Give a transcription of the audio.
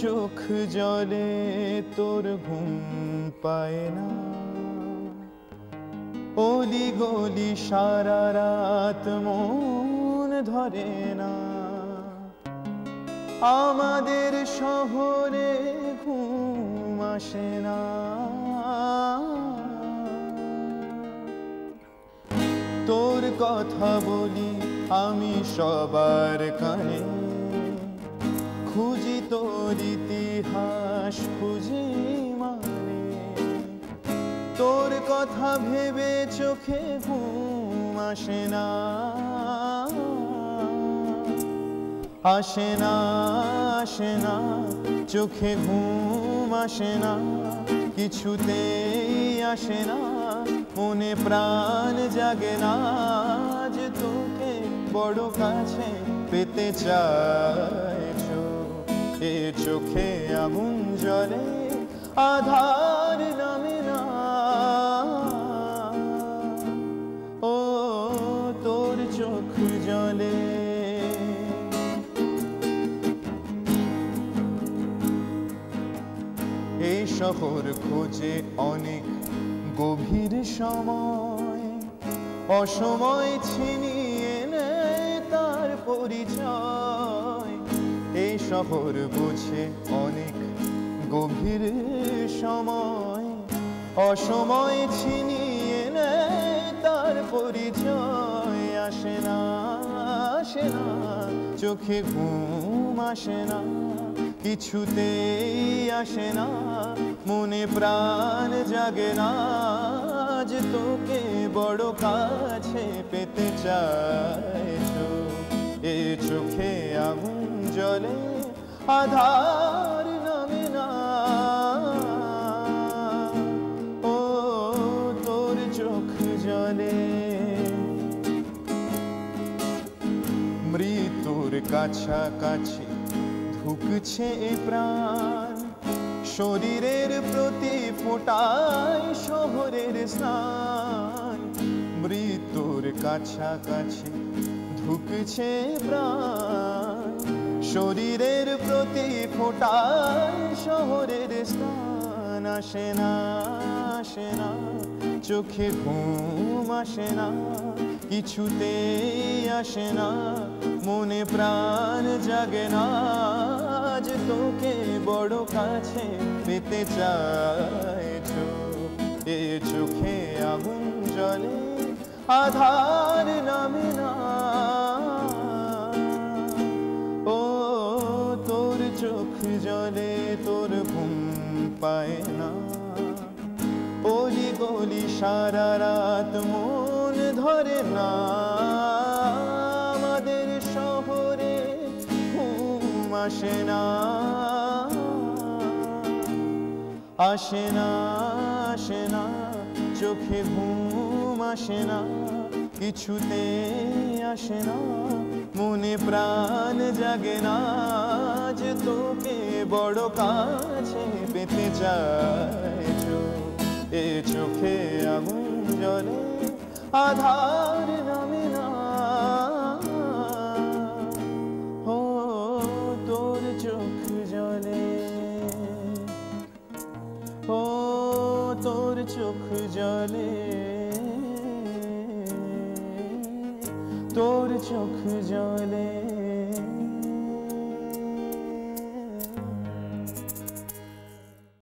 চোখ জলে তোর ঘুম পায় না, অলি গলি সারা রাত মন ধরে না। আমাদের শহরে ঘুম আসে না, তোর কথা বলি আমি সবার কানে, খুঁজি তোর ইতিহাস খুঁজি মানে, তোর কথা ভেবে চোখে ঘুম আসে না, আসে না, আসে না, চোখে ঘুম আসে না, কিছুতেই আসে না, মনে প্রাণ জাগে না, যে তোকে বড় কাছে পেতে চাই। এ চোখে আগুন জ্বলে আধার নামে না, ও তোর চোখ জলে। এই শহর খোঁজে অনেক গভীর সময়, অসময় ছিনিয়ে নেয় তার পরিচয়। এই শহর বোঝে অনেক গভীর সময়, অসময় ছিনিয়ে নেয় তার পরিচয়। আসে না, আসে না, চোখে ঘুম আসে না, কিছুতেই আসে না, মনে প্রাণ জাগে না, যে তোকে বড় কাছে পেতে চাই। এ চোখে আগুন জ্বলে আধার নামে না, ও তোর চোখ জলে। মৃত্যুর কাছাকাছি ঢুকছে প্রাণ, শরীরের প্রতি ফোঁটায় শহরের স্নান। মৃত্যুর কাছাকাছি ঢুকছে প্রাণ, শরীরের প্রতি ফোঁটায় শহরের স্নান। আসে না, আসে না, চোখে ঘুম আসে না, কিছুতেই আসে না, মনে প্রাণ জাগে না, যে তোকে বড় কাছে পেতে চাই। এ চোখে আগুন জ্বলে আধার নামে না, ও তোর চোখ জলে তোর ঘুম পায় না, অলি গলি সারা রাত মন ধরে না। আমাদের শহরে ঘুম আসে না, আসে না, আসে না, চোখে ঘুম আসে না, কিছুতে আসে না, মনে প্রাণ জাগে না, যে তোকে বড় কাছে পেতে চাই। এ চোখে আগুন জ্বলে আধার নামে না, ও তোর চোখ জ্বলে, ও তোর চোখ জ্বলে, তোর চোখ জ্বলে।